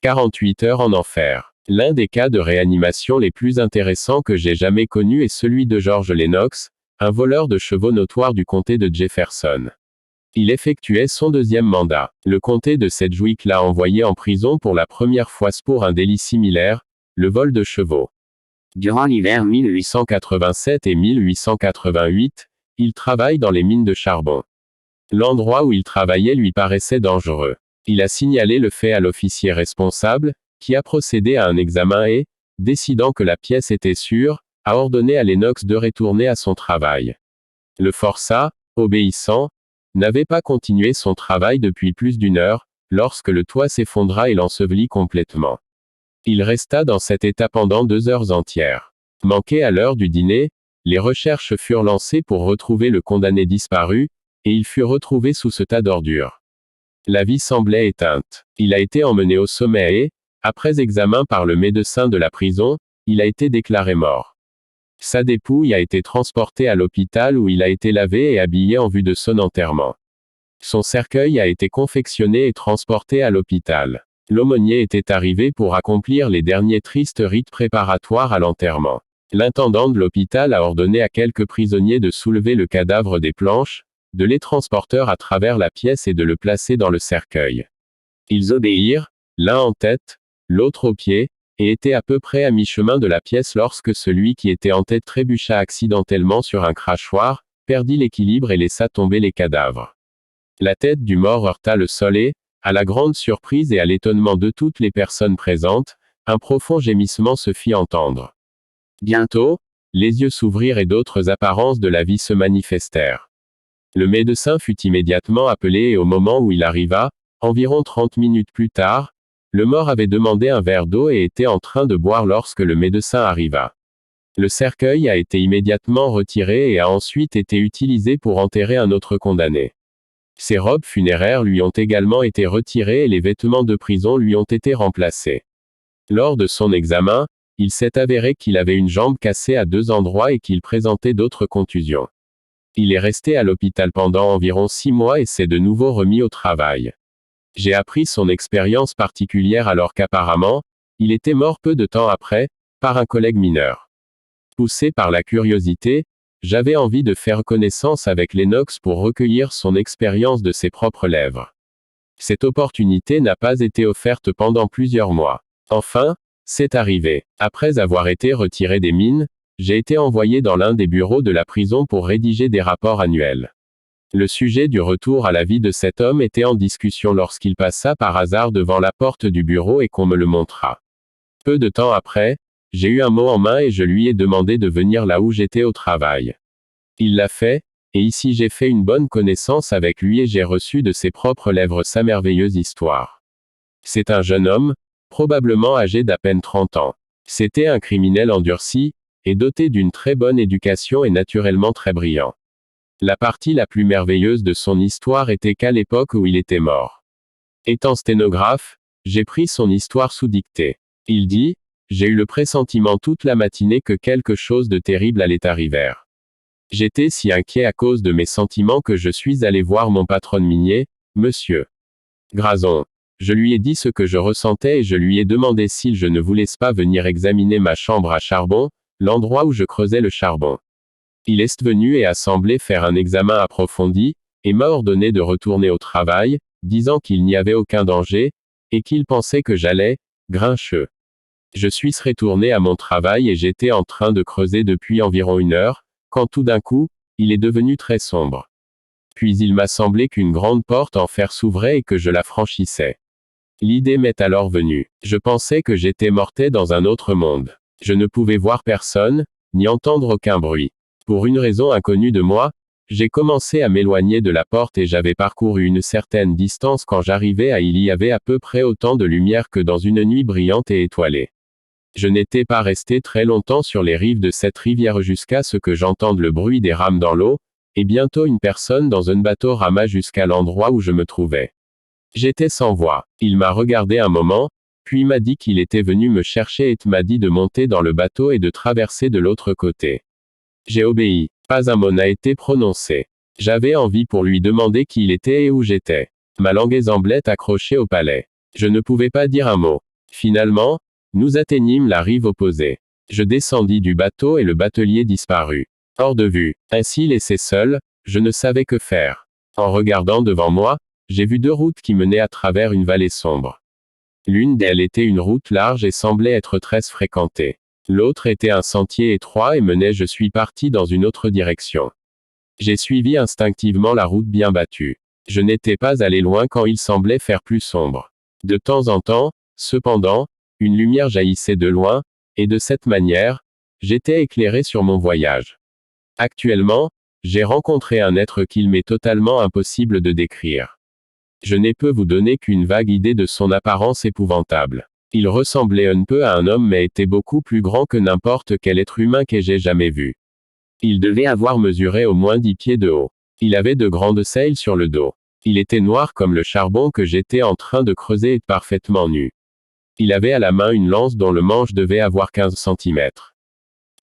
48 heures en enfer. L'un des cas de réanimation les plus intéressants que j'ai jamais connus est celui de George Lennox, un voleur de chevaux notoire du comté de Jefferson. Il effectuait son deuxième mandat. Le comté de Sedgwick l'a envoyé en prison pour la première fois pour un délit similaire, le vol de chevaux. Durant l'hiver 1887 et 1888, il travaille dans les mines de charbon. L'endroit où il travaillait lui paraissait dangereux. Il a signalé le fait à l'officier responsable, qui a procédé à un examen et, décidant que la pièce était sûre, a ordonné à Lennox de retourner à son travail. Le forçat, obéissant, n'avait pas continué son travail depuis plus d'une heure, lorsque le toit s'effondra et l'ensevelit complètement. Il resta dans cet état pendant 2 heures entières. Manqué à l'heure du dîner, les recherches furent lancées pour retrouver le condamné disparu, et il fut retrouvé sous ce tas d'ordures. La vie semblait éteinte. Il a été emmené au sommet et, après examen par le médecin de la prison, il a été déclaré mort. Sa dépouille a été transportée à l'hôpital où il a été lavé et habillé en vue de son enterrement. Son cercueil a été confectionné et transporté à l'hôpital. L'aumônier était arrivé pour accomplir les derniers tristes rites préparatoires à l'enterrement. L'intendant de l'hôpital a ordonné à quelques prisonniers de soulever le cadavre des planches, de les transporteurs à travers la pièce et de le placer dans le cercueil. Ils obéirent, l'un en tête, l'autre au pied, et étaient à peu près à mi-chemin de la pièce lorsque celui qui était en tête trébucha accidentellement sur un crachoir, perdit l'équilibre et laissa tomber les cadavres. La tête du mort heurta le sol et, à la grande surprise et à l'étonnement de toutes les personnes présentes, un profond gémissement se fit entendre. Bientôt, les yeux s'ouvrirent et d'autres apparences de la vie se manifestèrent. Le médecin fut immédiatement appelé et au moment où il arriva, environ 30 minutes plus tard, le mort avait demandé un verre d'eau et était en train de boire lorsque le médecin arriva. Le cercueil a été immédiatement retiré et a ensuite été utilisé pour enterrer un autre condamné. Ses robes funéraires lui ont également été retirées et les vêtements de prison lui ont été remplacés. Lors de son examen, il s'est avéré qu'il avait une jambe cassée à 2 endroits et qu'il présentait d'autres contusions. Il est resté à l'hôpital pendant environ 6 mois et s'est de nouveau remis au travail. J'ai appris son expérience particulière alors qu'apparemment, il était mort peu de temps après, par un collègue mineur. Poussé par la curiosité, j'avais envie de faire connaissance avec Lennox pour recueillir son expérience de ses propres lèvres. Cette opportunité n'a pas été offerte pendant plusieurs mois. Enfin, c'est arrivé. Après avoir été retiré des mines, j'ai été envoyé dans l'un des bureaux de la prison pour rédiger des rapports annuels. Le sujet du retour à la vie de cet homme était en discussion lorsqu'il passa par hasard devant la porte du bureau et qu'on me le montra. Peu de temps après, j'ai eu un mot en main et je lui ai demandé de venir là où j'étais au travail. Il l'a fait, et ici j'ai fait une bonne connaissance avec lui et j'ai reçu de ses propres lèvres sa merveilleuse histoire. C'est un jeune homme, probablement âgé d'à peine 30 ans. C'était un criminel endurci, et doté d'une très bonne éducation et naturellement très brillant. La partie la plus merveilleuse de son histoire était qu'à l'époque où il était mort. Étant sténographe, j'ai pris son histoire sous dictée. Il dit, « J'ai eu le pressentiment toute la matinée que quelque chose de terrible allait arriver. J'étais si inquiet à cause de mes sentiments que je suis allé voir mon patron minier, Monsieur Grazon. Je lui ai dit ce que je ressentais et je lui ai demandé s'il je ne voulais pas venir examiner ma chambre à charbon, l'endroit où je creusais le charbon. Il est venu et a semblé faire un examen approfondi, et m'a ordonné de retourner au travail, disant qu'il n'y avait aucun danger, et qu'il pensait que j'allais, grincheux. Je suis retourné à mon travail et j'étais en train de creuser depuis environ 1 heure, quand tout d'un coup, il est devenu très sombre. Puis il m'a semblé qu'une grande porte en fer s'ouvrait et que je la franchissais. L'idée m'est alors venue. Je pensais que j'étais morté dans un autre monde. Je ne pouvais voir personne, ni entendre aucun bruit. Pour une raison inconnue de moi, j'ai commencé à m'éloigner de la porte et j'avais parcouru une certaine distance quand j'arrivais à il y avait à peu près autant de lumière que dans une nuit brillante et étoilée. Je n'étais pas resté très longtemps sur les rives de cette rivière jusqu'à ce que j'entende le bruit des rames dans l'eau, et bientôt une personne dans un bateau rama jusqu'à l'endroit où je me trouvais. J'étais sans voix. Il m'a regardé un moment, puis m'a dit qu'il était venu me chercher et m'a dit de monter dans le bateau et de traverser de l'autre côté. J'ai obéi. Pas un mot n'a été prononcé. J'avais envie pour lui demander qui il était et où j'étais. Ma langue semblait accrochée au palais. Je ne pouvais pas dire un mot. Finalement, nous atteignîmes la rive opposée. Je descendis du bateau et le batelier disparut. Hors de vue. Ainsi laissé seul, je ne savais que faire. En regardant devant moi, j'ai vu deux routes qui menaient à travers une vallée sombre. L'une d'elles était une route large et semblait être très fréquentée. L'autre était un sentier étroit et menait je suis parti dans une autre direction. J'ai suivi instinctivement la route bien battue. Je n'étais pas allé loin quand il semblait faire plus sombre. De temps en temps, cependant, une lumière jaillissait de loin, et de cette manière, j'étais éclairé sur mon voyage. Actuellement, j'ai rencontré un être qu'il m'est totalement impossible de décrire. Je n'ai pu vous donner qu'une vague idée de son apparence épouvantable. Il ressemblait un peu à un homme mais était beaucoup plus grand que n'importe quel être humain que j'ai jamais vu. Il devait avoir mesuré au moins 10 pieds de haut. Il avait de grandes selles sur le dos. Il était noir comme le charbon que j'étais en train de creuser et parfaitement nu. Il avait à la main une lance dont le manche devait avoir 15 cm.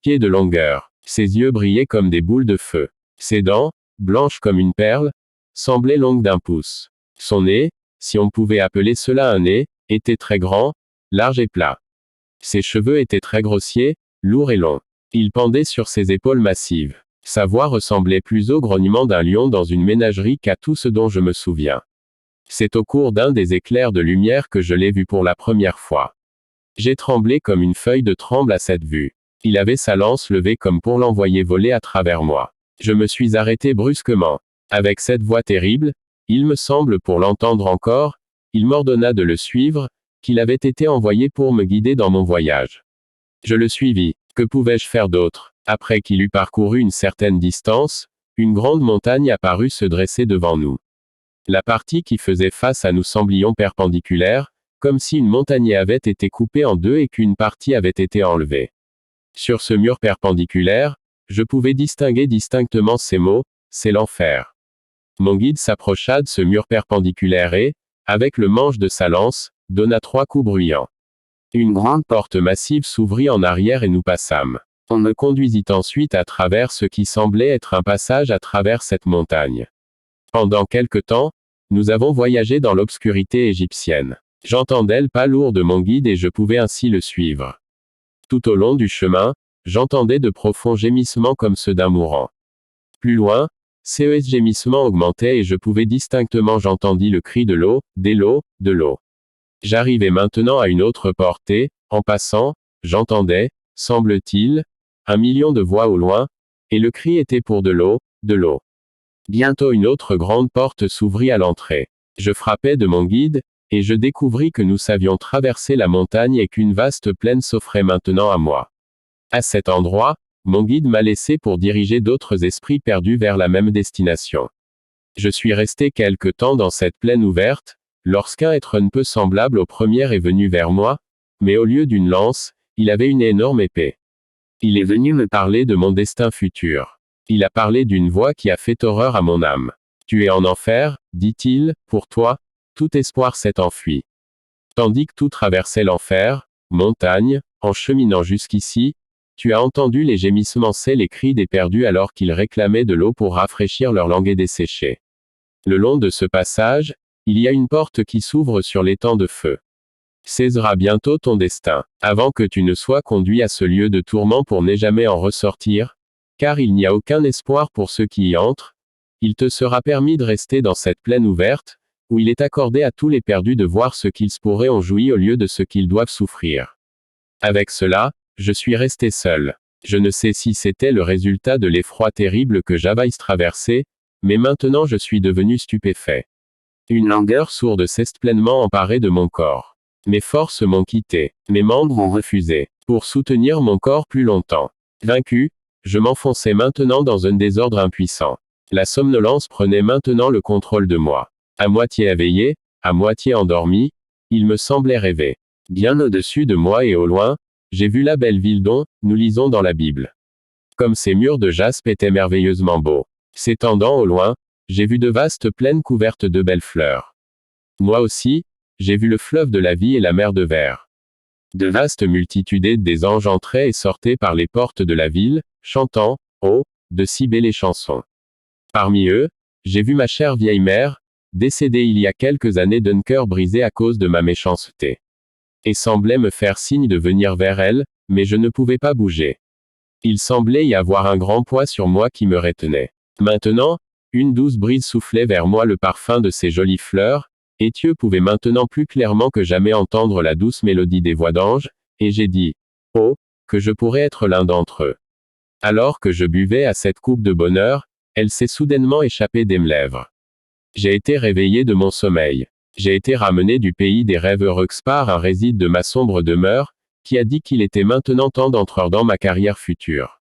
Pieds de longueur. Ses yeux brillaient comme des boules de feu. Ses dents, blanches comme une perle, semblaient longues d'1 pouce. Son nez, si on pouvait appeler cela un nez, était très grand, large et plat. Ses cheveux étaient très grossiers, lourds et longs. Il pendait sur ses épaules massives. Sa voix ressemblait plus au grognement d'un lion dans une ménagerie qu'à tout ce dont je me souviens. C'est au cours d'un des éclairs de lumière que je l'ai vu pour la première fois. J'ai tremblé comme une feuille de tremble à cette vue. Il avait sa lance levée comme pour l'envoyer voler à travers moi. Je me suis arrêté brusquement. Avec cette voix terrible, il me semble pour l'entendre encore, il m'ordonna de le suivre, qu'il avait été envoyé pour me guider dans mon voyage. Je le suivis. Que pouvais-je faire d'autre? Après qu'il eut parcouru une certaine distance, une grande montagne apparut se dresser devant nous. La partie qui faisait face à nous semblions perpendiculaire, comme si une montagne avait été coupée en deux et qu'une partie avait été enlevée. Sur ce mur perpendiculaire, je pouvais distinguer distinctement ces mots, c'est l'enfer. Mon guide s'approcha de ce mur perpendiculaire et, avec le manche de sa lance, donna 3 coups bruyants. Une grande porte massive s'ouvrit en arrière et nous passâmes. On me conduisit ensuite à travers ce qui semblait être un passage à travers cette montagne. Pendant quelque temps, nous avons voyagé dans l'obscurité égyptienne. J'entendais le pas lourd de mon guide et je pouvais ainsi le suivre. Tout au long du chemin, j'entendais de profonds gémissements comme ceux d'un mourant. Plus loin, ces gémissements augmentaient et je pouvais distinctement j'entendis le cri de l'eau, de l'eau. J'arrivais maintenant à une autre portée, en passant, j'entendais, semble-t-il, 1 million de voix au loin, et le cri était pour de l'eau, de l'eau. Bientôt une autre grande porte s'ouvrit à l'entrée. Je frappai de mon guide, et je découvris que nous savions traverser la montagne et qu'une vaste plaine s'offrait maintenant à moi. À cet endroit, mon guide m'a laissé pour diriger d'autres esprits perdus vers la même destination. Je suis resté quelque temps dans cette plaine ouverte, lorsqu'un être un peu semblable au premier est venu vers moi, mais au lieu d'une lance, il avait une énorme épée. Il est venu me parler de mon destin futur. Il a parlé d'une voix qui a fait horreur à mon âme. Tu es en enfer, dit-il, pour toi, tout espoir s'est enfui. Tandis que tout traversait l'enfer, montagne, en cheminant jusqu'ici, tu as entendu les gémissements et les cris des perdus alors qu'ils réclamaient de l'eau pour rafraîchir leur langue desséchée. Le long de ce passage, il y a une porte qui s'ouvre sur l'étang de feu. Césera bientôt ton destin, avant que tu ne sois conduit à ce lieu de tourment pour ne jamais en ressortir, car il n'y a aucun espoir pour ceux qui y entrent. Il te sera permis de rester dans cette plaine ouverte, où il est accordé à tous les perdus de voir ce qu'ils pourraient en jouir au lieu de ce qu'ils doivent souffrir. Avec cela, je suis resté seul. Je ne sais si c'était le résultat de l'effroi terrible que j'avais traversé, mais maintenant je suis devenu stupéfait. Une langueur sourde s'est pleinement emparée de mon corps. Mes forces m'ont quitté. Mes membres ont refusé. Pour soutenir mon corps plus longtemps. Vaincu, je m'enfonçais maintenant dans un désordre impuissant. La somnolence prenait maintenant le contrôle de moi. À moitié éveillé, à moitié endormi, il me semblait rêver. Bien au-dessus de moi et au loin, j'ai vu la belle ville dont nous lisons dans la Bible. Comme ces murs de jaspe étaient merveilleusement beaux. S'étendant au loin, j'ai vu de vastes plaines couvertes de belles fleurs. Moi aussi, j'ai vu le fleuve de la vie et la mer de verre. De vastes multitudes des anges entraient et sortaient par les portes de la ville, chantant, oh, de si belles chansons. Parmi eux, j'ai vu ma chère vieille mère, décédée il y a quelques années d'un cœur brisé à cause de ma méchanceté. et semblait me faire signe de venir vers elle, mais je ne pouvais pas bouger. Il semblait y avoir un grand poids sur moi qui me retenait. Maintenant, une douce brise soufflait vers moi le parfum de ces jolies fleurs, et Dieu pouvait maintenant plus clairement que jamais entendre la douce mélodie des voix d'anges, et j'ai dit, oh, que je pourrais être l'un d'entre eux. Alors que je buvais à cette coupe de bonheur, elle s'est soudainement échappée des mes lèvres. J'ai été réveillé de mon sommeil. J'ai été ramené du pays des rêves heureux par un réside de ma sombre demeure, qui a dit qu'il était maintenant temps d'entrer dans ma carrière future.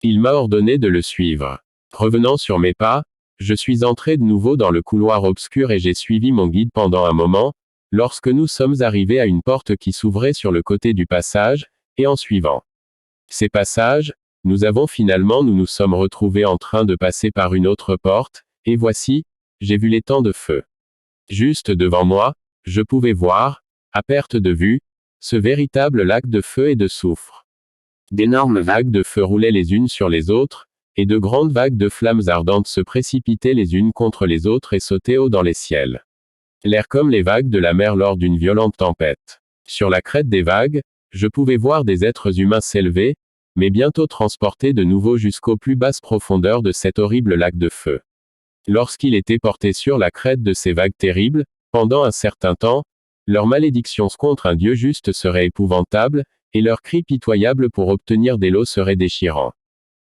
Il m'a ordonné de le suivre. Revenant sur mes pas, je suis entré de nouveau dans le couloir obscur et j'ai suivi mon guide pendant un moment, lorsque nous sommes arrivés à une porte qui s'ouvrait sur le côté du passage, et en suivant ces passages, nous nous sommes retrouvés en train de passer par une autre porte, et voici, j'ai vu l'étang de feu. Juste devant moi, je pouvais voir, à perte de vue, ce véritable lac de feu et de soufre. D'énormes vagues de feu roulaient les unes sur les autres, et de grandes vagues de flammes ardentes se précipitaient les unes contre les autres et sautaient haut dans les ciels. L'air comme les vagues de la mer lors d'une violente tempête. Sur la crête des vagues, je pouvais voir des êtres humains s'élever, mais bientôt transportés de nouveau jusqu'aux plus basses profondeurs de cet horrible lac de feu. Lorsqu'il était porté sur la crête de ces vagues terribles, pendant un certain temps, leurs malédictions contre un Dieu juste seraient épouvantables, et leurs cris pitoyables pour obtenir des lots seraient déchirants.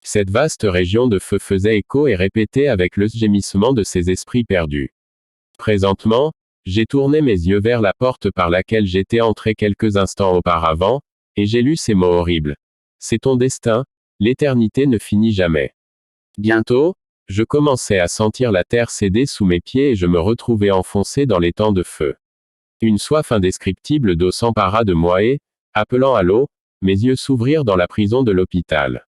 Cette vaste région de feu faisait écho et répétait avec le gémissement de ces esprits perdus. Présentement, j'ai tourné mes yeux vers la porte par laquelle j'étais entré quelques instants auparavant, et j'ai lu ces mots horribles. C'est ton destin, l'éternité ne finit jamais. Bientôt, je commençais à sentir la terre céder sous mes pieds et je me retrouvais enfoncé dans l'étang de feu. Une soif indescriptible d'eau s'empara de moi et, appelant à l'eau, mes yeux s'ouvrirent dans la prison de l'hôpital.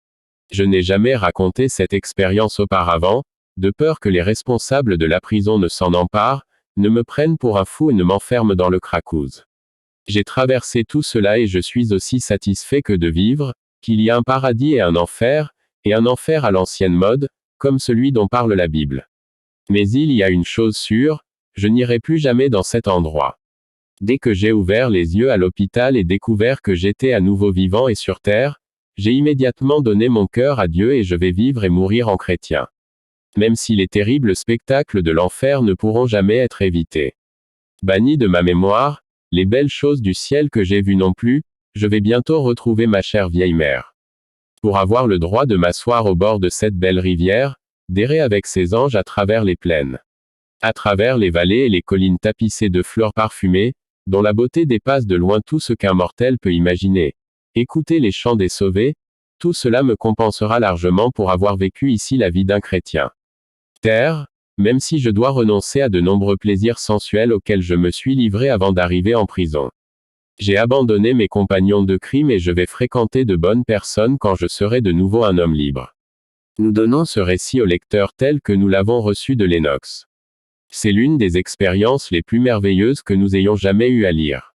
Je n'ai jamais raconté cette expérience auparavant, de peur que les responsables de la prison ne s'en emparent, ne me prennent pour un fou et ne m'enferment dans le cracouze. J'ai traversé tout cela et je suis aussi satisfait que de vivre, qu'il y a un paradis et un enfer à l'ancienne mode, comme celui dont parle la Bible. Mais il y a une chose sûre, je n'irai plus jamais dans cet endroit. Dès que j'ai ouvert les yeux à l'hôpital et découvert que j'étais à nouveau vivant et sur terre, j'ai immédiatement donné mon cœur à Dieu et je vais vivre et mourir en chrétien. Même si les terribles spectacles de l'enfer ne pourront jamais être évités. Bannis de ma mémoire, les belles choses du ciel que j'ai vues non plus, je vais bientôt retrouver ma chère vieille mère. Pour avoir le droit de m'asseoir au bord de cette belle rivière, d'errer avec ses anges à travers les plaines. À travers les vallées et les collines tapissées de fleurs parfumées, dont la beauté dépasse de loin tout ce qu'un mortel peut imaginer. Écouter les chants des sauvés, tout cela me compensera largement pour avoir vécu ici la vie d'un chrétien. Terre, même si je dois renoncer à de nombreux plaisirs sensuels auxquels je me suis livré avant d'arriver en prison. J'ai abandonné mes compagnons de crime et je vais fréquenter de bonnes personnes quand je serai de nouveau un homme libre. Nous donnons ce récit au lecteur tel que nous l'avons reçu de Lennox. C'est l'une des expériences les plus merveilleuses que nous ayons jamais eu à lire.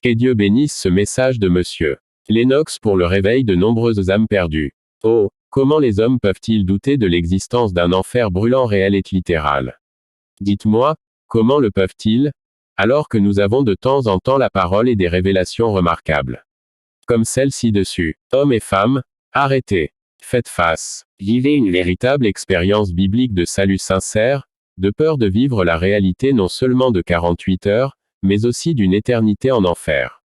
Que Dieu bénisse ce message de Monsieur Lennox pour le réveil de nombreuses âmes perdues. Oh, comment les hommes peuvent-ils douter de l'existence d'un enfer brûlant réel et littéral? Dites-moi, comment le peuvent-ils, alors que nous avons de temps en temps la parole et des révélations remarquables. Comme celle ci-dessus. Hommes et femmes, arrêtez. Faites face. Vivez une véritable expérience biblique de salut sincère, de peur de vivre la réalité non seulement de 48 heures, mais aussi d'une éternité en enfer.